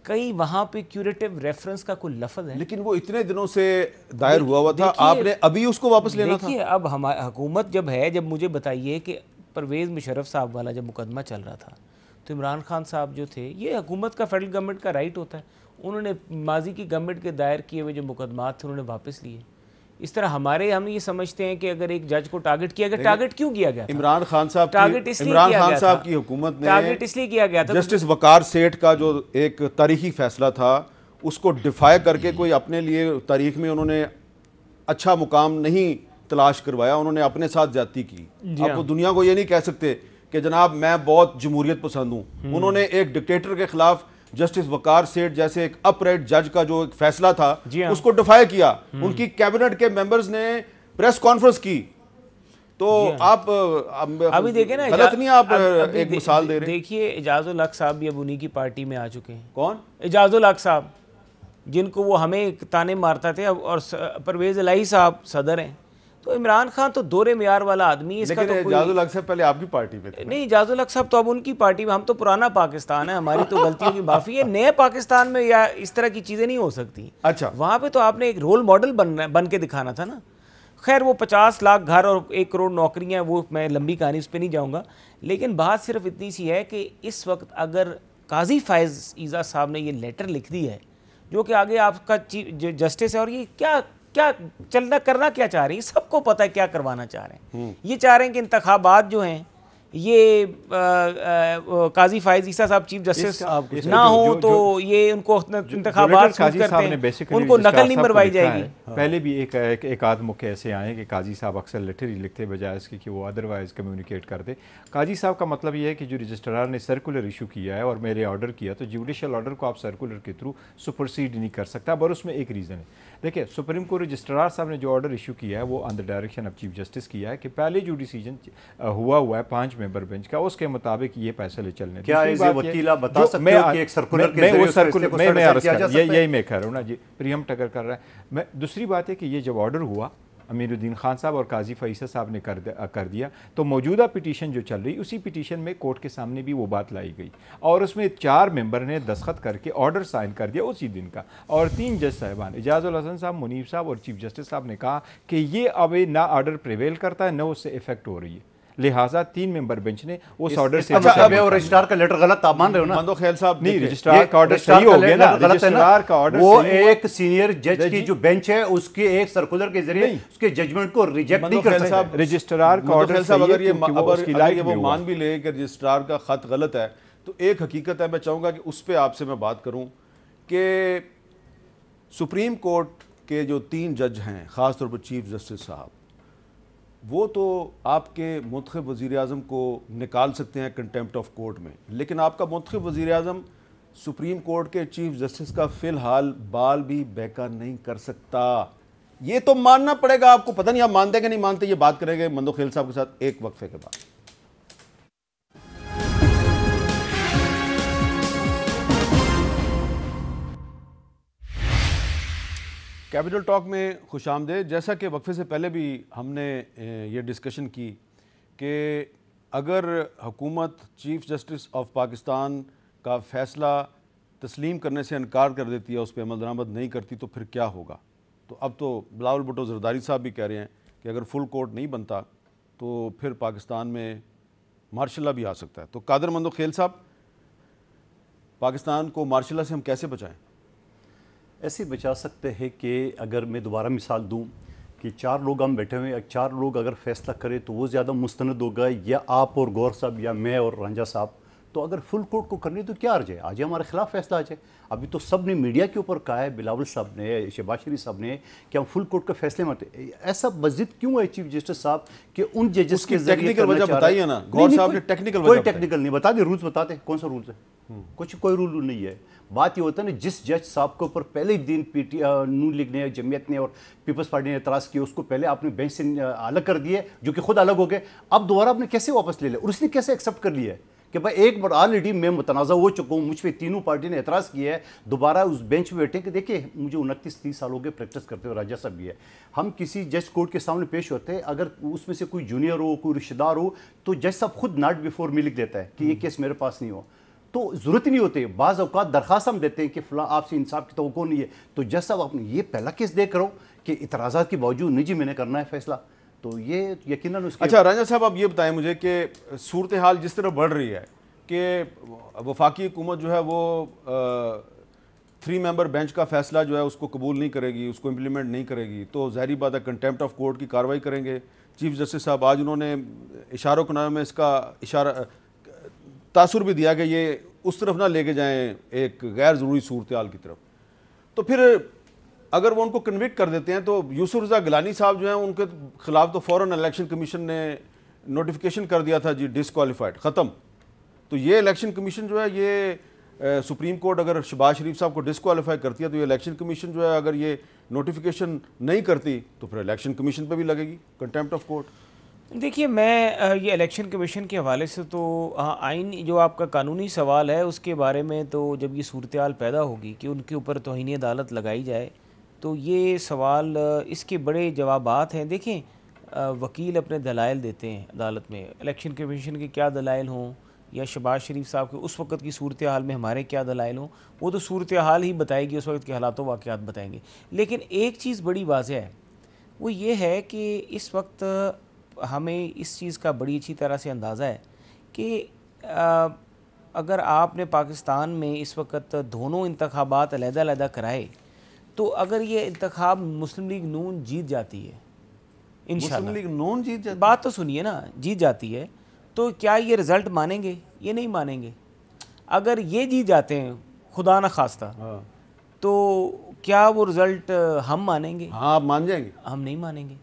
کئی وہاں پہ کیوریٹو ریفرنس کا کوئی لفظ ہے, لیکن وہ اتنے دنوں سے دائر ہوا تھا, آپ نے ابھی اس کو واپس لینا تھا. دیکھیے اب ہماری حکومت جب ہے, جب مجھے بتائیے کہ پرویز مشرف صاحب والا جب مقدمہ چل رہا تھا تو عمران خان صاحب جو تھے, یہ حکومت کا فیڈرل گورنمنٹ کا رائٹ ہوتا ہے, انہوں نے ماضی کی گورنمنٹ کے دائر کیے ہوئے جو مقدمات تھے انہوں نے واپس لیے. اس طرح ہم یہ سمجھتے ہیں کہ اگر ایک جج کو ٹارگٹ کیا گیا, ٹارگٹ کیوں کیا گیا؟ عمران خان صاحب کی حکومت نے ٹارگٹ اس لیے کیا گیا تھا, جسٹس وقار سیٹھ کا جو ایک تاریخی فیصلہ تھا اس کو ڈیفائی کر کے کوئی اپنے لیے تاریخ میں انہوں نے اچھا مقام نہیں تلاش کروایا, انہوں نے اپنے ساتھ زیادتی کی. اب وہ دنیا کو یہ نہیں کہہ سکتے کہ جناب میں بہت جمہوریت پسند ہوں. انہوں نے ایک ڈکٹیٹر کے خلاف جسٹس وقار سیٹھ جیسے ایک اپ رائٹ جج کا جو ایک فیصلہ تھا اس کو ڈیفائی کیا. ان کی کیبنٹ کے ممبرز نے پریس کانفرنس کی. تو آپ ابھی دیکھیں نا, غلط نہیں آپ ایک مثال دے رہے ہیں. دیکھیے اعجاز الحق صاحب بھی اب انہی کی پارٹی میں آ چکے ہیں. کون؟ اعجاز الحق صاحب, جن کو وہ ہمیں تانے مارتا تھے, اور پرویز الہی صاحب صدر ہیں. تو عمران خان تو دورے معیار والا آدمی. اس کا تو اعجاز الحق صاحب پہلے آپ کی پارٹی میں تھے. نہیں, اعجاز الحق صاحب تو اب ان کی پارٹی میں, ہم تو پرانا پاکستان ہے, ہماری تو غلطیوں کی معافی ہے. نئے پاکستان میں یا اس طرح کی چیزیں نہیں ہو سکتی. اچھا, وہاں پہ تو آپ نے ایک رول ماڈل بن کے دکھانا تھا نا. خیر وہ 50 لاکھ گھر اور 1 کروڑ نوکریاں, وہ میں لمبی کہانی اس پہ نہیں جاؤں گا, لیکن بات صرف اتنی سی ہے کہ اس وقت اگر قاضی فائز عیسیٰ صاحب نے یہ لیٹر لکھ دی ہے, جو کہ آگے آپ کا جسٹس ہے, اور یہ کیا چلنا کرنا کیا چاہ رہے ہیں, سب کو پتہ ہے کیا کروانا چاہ رہے ہیں. یہ چاہ رہے ہیں کہ انتخابات جو ہیں یہ قاضی فائز عیسیٰ صاحب چیف جسٹس نہ ہوں تو یہ ان کو انتخابات سوٹ کرتے ہیں, ان کو نقل نہیں مروائی جائے گی. پہلے بھی ایک آدھ موقع ایسے آئے کہ قاضی صاحب اکثر لیٹر ہی لکھتے بجائے اس کی کہ وہ ادروائز کمیونیکیٹ کر دے. قاضی صاحب کا مطلب یہ ہے کہ جو رجسٹرار نے سرکولر ایشو کیا ہے اور میرے آرڈر کیا, تو جوڈیشل آرڈر کو آپ سرکولر کے تھرو سپرسیڈ نہیں کر سکتا. اور اس میں ایک ریزن ہے, دیکھیں سپریم کورٹ رجسٹرار صاحب نے جو آرڈر ایشو کیا ہے وہ on the direction of chief justice کیا ہے کہ پہلے جو ڈیسیجن ہوا ہے 5 ممبر بینچ کا, اس کے مطابق یہ فیصلے چلنے. کیا وکیل آپ بتا سکتے ہو کہ ایک سرکولر کے ذریعے یہی میں کہہ رہا ہوں نا جی, پریمپٹ اگر کر رہا ہے. دوسری بات ہے کہ یہ جب آرڈر ہوا امیر الدین خان صاحب اور قاضی فیصل صاحب نے کر دیا, تو موجودہ پٹیشن جو چل رہی, اسی پٹیشن میں کورٹ کے سامنے بھی وہ بات لائی گئی, اور اس میں 4 ممبر نے دستخط کر کے آرڈر سائن کر دیا اسی دن کا. اور 3 جج صاحبان اعجاز الحسن صاحب, منیب صاحب اور چیف جسٹس صاحب نے کہا کہ یہ اب نہ آرڈر پریویل کرتا ہے نہ اس سے افیکٹ ہو رہی ہے, لہٰذا 3 ممبر بینچ نے اس آرڈر سے رجسٹرار کا لیٹر غلط آپ مان رہے ہو نا؟ مندو خیل صاحب نہیں, رجسٹرار کا آرڈر صحیح ہو گیا نا, رجسٹرار کا آرڈر وہ ایک سینئر جج کی جو بینچ ہے اس کے ایک سرکولر کے ذریعے اس کے ججمنٹ کو ریجیکٹ نہیں کر سکتے. رجسٹرار کا آرڈر صاحب اگر یہ وہ مان بھی لے کہ رجسٹرار کا خط غلط ہے, تو ایک حقیقت ہے, میں چاہوں گا کہ اس پہ آپ سے میں بات کروں کہ سپریم کورٹ کے جو 3 جج ہیں, خاص طور پر چیف جسٹس صاحب, وہ تو آپ کے منتخب وزیر اعظم کو نکال سکتے ہیں کنٹیمپٹ آف کورٹ میں, لیکن آپ کا منتخب وزیر اعظم سپریم کورٹ کے چیف جسٹس کا فی الحال بال بھی بیکا نہیں کر سکتا. یہ تو ماننا پڑے گا آپ کو. پتہ نہیں آپ مانتے کہ نہیں مانتے, یہ بات کریں گے مندو خیل صاحب کے ساتھ ایک وقفے کے بعد. کیپٹل ٹاک میں خوش آمدید. جیسا کہ وقفے سے پہلے بھی ہم نے یہ ڈسکشن کی کہ اگر حکومت چیف جسٹس آف پاکستان کا فیصلہ تسلیم کرنے سے انکار کر دیتی ہے, اس پہ عمل درآمد نہیں کرتی, تو پھر کیا ہوگا. تو اب تو بلاول بھٹو زرداری صاحب بھی کہہ رہے ہیں کہ اگر فل کورٹ نہیں بنتا تو پھر پاکستان میں مارشل لا بھی آ سکتا ہے. تو قادر مندو خیل صاحب, پاکستان کو مارشل لا سے ہم کیسے بچائیں؟ ایسے بچا سکتے ہیں کہ اگر میں دوبارہ مثال دوں کہ 4 لوگ ہم بیٹھے ہوئے ہیں, 4 لوگ اگر فیصلہ کرے تو وہ زیادہ مستند ہوگا, یا آپ اور غور صاحب یا میں اور رانجھا صاحب. تو اگر فل کورٹ کو کرنی تو کیا عرض ہے, آج ہمارے خلاف فیصلہ آ جائے. ابھی تو سب نے میڈیا کے اوپر کہا ہے, بلاول صاحب نے, شہباز شریف صاحب نے, کہ ہم فل کورٹ کا فیصلے مانتے. ایسا مزید کیوں ہے چیف جسٹس صاحب کہ ان ججز کے ذریعے ٹیکنیکل وجہ بتائیے نا. غور صاحب نے ٹیکنیکل وجہ, کوئی ٹیکنیکل نہیں بتا دے, رولز بتا دے, کون سا رولز ہے؟ کوئی رول نہیں ہے. بات یہ ہوتا ہے نا, جس جج صاحب کے اوپر پہلے دن نون لیگ نے, جمعیت نے اور پیپلز پارٹی نے اعتراض کیا, اس کو پہلے آپ نے بینچ سے الگ کر دیے, جو کہ خود الگ ہو گئے. اب دوبارہ آپ نے کیسے واپس لے لیا, اور اس نے کیسے ایکسیپٹ کر لیا ہے کہ بھائی ایک بار آلریڈی میں متنازع ہو چکا ہوں, مجھ پہ تینوں پارٹی نے اعتراض کیا ہے, دوبارہ اس بینچ پہ بیٹھے کہ دیکھیں مجھے 29-30 سال ہو گئے پریکٹس کرتے ہوئے, راجہ صاحب بھی ہے. ہم کسی جج کورٹ کے سامنے پیش ہوتے ہیں, اگر اس میں سے کوئی جونیئر ہو, کوئی رشتہ دار ہو, تو جج صاحب خود ناٹ بیفور می لکھ دیتا ہے کہ یہ کیس میرے پاس نہیں ہو. تو ضرورت ہی نہیں ہوتی. بعض اوقات درخواست ہم دیتے ہیں کہ فلاں آپ سے انصاف کی توقع نہیں ہے, تو جج صاحب آپ نے یہ پہلا کیس دیکھ رہا ہوں کہ اعتراضات کے باوجود نہیں جی میں نے کرنا ہے فیصلہ, تو یہ یقیناً اس کے. اچھا رانجھا صاحب, آپ یہ بتائیں مجھے کہ صورتحال جس طرح بڑھ رہی ہے کہ وفاقی حکومت جو ہے وہ 3 ممبر بینچ کا فیصلہ جو ہے اس کو قبول نہیں کرے گی, اس کو امپلیمنٹ نہیں کرے گی, تو ظاہری بات ہے کنٹیمپٹ آف کورٹ کی کارروائی کریں گے. چیف جسٹس صاحب آج انہوں نے اشاروں کناروں میں اس کا اشارہ تاثر بھی دیا کہ یہ اس طرف نہ لے کے جائیں ایک غیر ضروری صورتحال کی طرف. تو پھر اگر وہ ان کو کنوکٹ کر دیتے ہیں تو یوسف رضا گیلانی صاحب جو ہیں ان کے خلاف تو فوراً الیکشن کمیشن نے نوٹیفیکیشن کر دیا تھا جی ڈسکوالیفائڈ ختم. تو یہ الیکشن کمیشن جو ہے یہ سپریم کورٹ اگر شہباز شریف صاحب کو ڈسکوالیفائی کرتی ہے تو یہ الیکشن کمیشن جو ہے اگر یہ نوٹیفیکیشن نہیں کرتی تو پھر الیکشن کمیشن پہ بھی لگے گی کنٹیمپٹ آف کورٹ. دیکھیے میں یہ الیکشن کمیشن کے حوالے سے تو آئین جو آپ کا قانونی سوال ہے اس کے بارے میں تو جب یہ صورتحال پیدا ہوگی کہ ان کے اوپر توہین عدالت لگائی جائے تو یہ سوال اس کے بڑے جوابات ہیں. دیکھیں وکیل اپنے دلائل دیتے ہیں عدالت میں, الیکشن کمیشن کے کیا دلائل ہوں یا شہباز شریف صاحب کے اس وقت کی صورتحال میں ہمارے کیا دلائل ہوں, وہ تو صورتحال ہی بتائے گی, اس وقت کے حالات و واقعات بتائیں گے. لیکن ایک چیز بڑی واضح ہے, وہ یہ ہے کہ اس وقت ہمیں اس چیز کا بڑی اچھی طرح سے اندازہ ہے کہ اگر آپ نے پاکستان میں اس وقت دونوں انتخابات علیحدہ علیحدہ کرائے تو اگر یہ انتخاب مسلم لیگ نون جیت جاتی ہے انشاءاللہ, مسلم لیگ نون جیت جاتی ہے, بات تو سنیے نا, جیت جاتی ہے تو کیا یہ رزلٹ مانیں گے؟ یہ نہیں مانیں گے. اگر یہ جیت جاتے ہیں خدا نہ خواستہ تو کیا وہ رزلٹ ہم مانیں گے؟ ہاں آپ مان جائیں گے؟ ہم نہیں مانیں گے.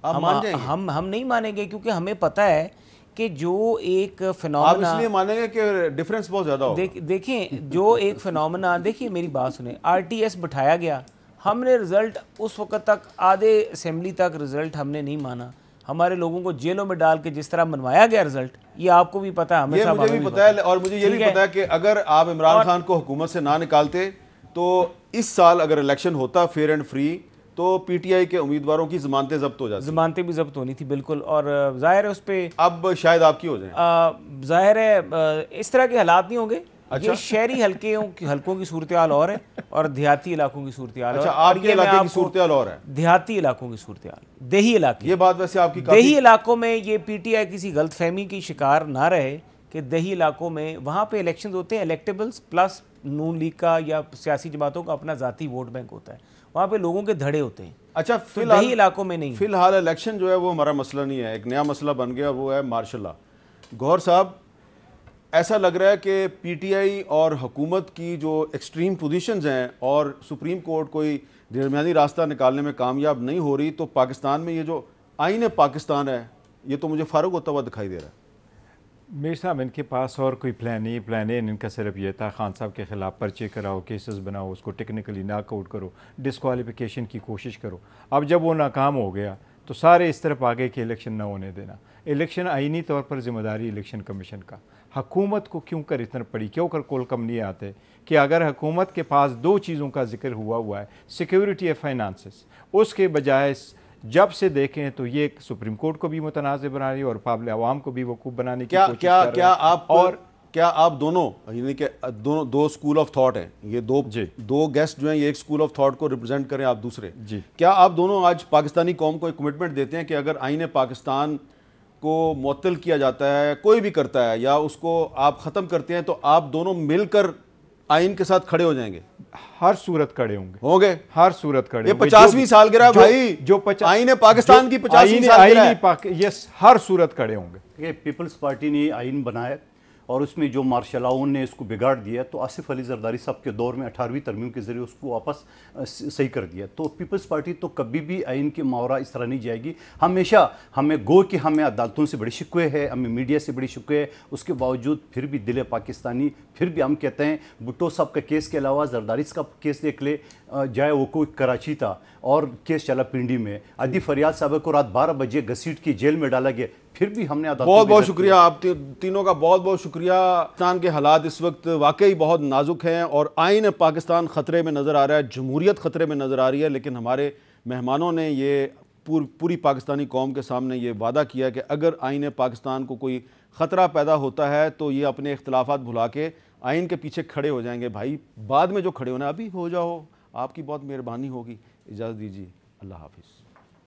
ہم نہیں مانیں گے کیونکہ ہمیں پتہ ہے کہ جو ایک آپ فنومنا, اس لیے مانیں گے کہ ڈیفرنس بہت زیادہ ہوگا. دیکھیں جو ایک فنومنا, دیکھیں میری بات سنیں, آر ٹی ایس بٹھایا گیا, ہم نے رزلٹ اس وقت تک آدھے اسمبلی تک رزلٹ ہم نے نہیں مانا, ہمارے لوگوں کو جیلوں میں ڈال کے جس طرح منوایا گیا رزلٹ, یہ آپ کو بھی پتہ ہے, یہ مجھے بھی پتہ ہے, اور مجھے یہ بھی پتہ ہے کہ اگر آپ عمران خان کو حکومت سے نہ نکالتے تو اس سال اگر الیکشن ہوتا فیئر اینڈ فری تو پی ٹی آئی کے امیدواروں کی ضمانتیں ضبط ہو جاتی, ضمانتیں بھی ضبط ہونی تھی بالکل, اور ظاہر ہے اس پہ اب شاید آپ کی ہو جائیں. ظاہر ہے اس طرح کے حالات نہیں ہوں گے. یہ شہری حلقوں کی صورتحال اور ہے اور دیہاتی علاقوں کی صورتحال اور آپ کے علاقے کی صورتحال اور ہے, دیہاتی علاقوں کی صورتحال, دیہی علاقے. یہ بات ویسے آپ کی دیہی علاقوں میں یہ پی ٹی آئی کسی غلط فہمی کی شکار نہ رہے کہ دیہی علاقوں میں وہاں پہ الیکشنز ہوتے ہیں الیکٹیبلز پلس نون لیگ کا یا سیاسی جماعتوں کا اپنا ذاتی ووٹ بینک ہوتا ہے, وہاں پہ لوگوں کے دھڑے ہوتے ہیں. اچھا دیہی علاقوں میں نہیں. فی الحال الیکشن جو ہے وہ ہمارا مسئلہ نہیں ہے, ایک نیا مسئلہ بن گیا, وہ ہے مارشل لا. گوہر صاحب ایسا لگ رہا ہے کہ پی ٹی آئی اور حکومت کی جو ایکسٹریم پوزیشنز ہیں اور سپریم کورٹ کوئی درمیانی راستہ نکالنے میں کامیاب نہیں ہو رہی تو پاکستان میں یہ جو آئین پاکستان ہے یہ تو مجھے فارغ ہوتا ہوا دکھائی دے رہا ہے. میر صاحب ان کے پاس اور کوئی پلان نہیں, پلان ان کا صرف یہ تھا خان صاحب کے خلاف پرچے کراؤ, کیسز بناؤ, اس کو ٹیکنیکلی ناک آؤٹ کرو, ڈسکوالیفیکیشن کی کوشش کرو. اب جب وہ ناکام ہو گیا تو سارے اس طرف آگے کہ الیکشن نہ ہونے دینا. الیکشن آئینی طور پر ذمہ داری الیکشن کمیشن کا. حکومت کو کیوں کر اتنا پڑی, کیوں کر کول کم نہیں آتے کہ اگر حکومت کے پاس دو چیزوں کا ذکر ہوا ہے, سیکیورٹی اور فائنانسز, اس کے بجائے جب سے دیکھیں تو یہ سپریم کورٹ کو بھی متنازع بنا رہی ہے اور پابل عوام کو بھی وقوف بنانے کی کوشش کر رہے ہیں. کیا آپ دونوں یعنی کہ دو اسکول آف تھاٹ ہیں, یہ دو گیسٹ جو ہیں, یہ ایک اسکول آف تھاٹ کو ریپرزینٹ کریں آپ دوسرے, کیا آپ دونوں آج پاکستانی قوم کو ایک کمٹمنٹ دیتے ہیں کہ اگر آئین پاکستان کو معطل کیا جاتا ہے, کوئی بھی کرتا ہے, یا اس کو آپ ختم کرتے ہیں تو آپ دونوں مل کر آئین کے ساتھ کھڑے ہو جائیں گے؟ ہر صورت کھڑے ہوں گے, ہر صورت کھڑے. یہ 50ویں سالگرہ بھائی, جو آئین پاکستان کی 50ویں سالگرہ, یس ہر صورت کھڑے ہوں گے. یہ پیپلز پارٹی نے آئین بنایا اور اس میں جو مارشل لاء نے اس کو بگاڑ دیا, تو آصف علی زرداری صاحب کے دور میں 18ویں ترمیم کے ذریعے اس کو واپس صحیح کر دیا. تو پیپلز پارٹی تو کبھی بھی آئین کے ماورا اس طرح نہیں جائے گی. ہمیشہ ہمیں گو کہ ہمیں عدالتوں سے بڑے شکوے ہے, ہمیں میڈیا سے بڑی شکوے ہے, اس کے باوجود پھر بھی دل پاکستانی, پھر بھی ہم کہتے ہیں بھٹو صاحب کا کیس کے علاوہ زرداری کا کیس دیکھ لے, جائے وہ کوئی کراچی تھا اور کیس چلا پنڈی میں, عدی فریاد صاحب کو رات 12 بجے گھسیٹ کے جیل میں ڈالا گیا, پھر بھی ہم نے بہت بہت شکریہ آپ تینوں کا, بہت بہت شکریہ. پاکستان کے حالات اس وقت واقعی بہت نازک ہیں اور آئین پاکستان خطرے میں نظر آ رہا ہے, جمہوریت خطرے میں نظر آ رہی ہے, لیکن ہمارے مہمانوں نے یہ پوری پاکستانی قوم کے سامنے یہ وعدہ کیا کہ اگر آئین پاکستان کو کوئی خطرہ پیدا ہوتا ہے تو یہ اپنے اختلافات بھلا کے آئین کے پیچھے کھڑے ہو جائیں گے. بھائی بعد میں جو کھڑے ہونا ابھی ہو جاؤ, آپ کی بہت مہربانی ہوگی. اجازت دیجیے, اللہ حافظ.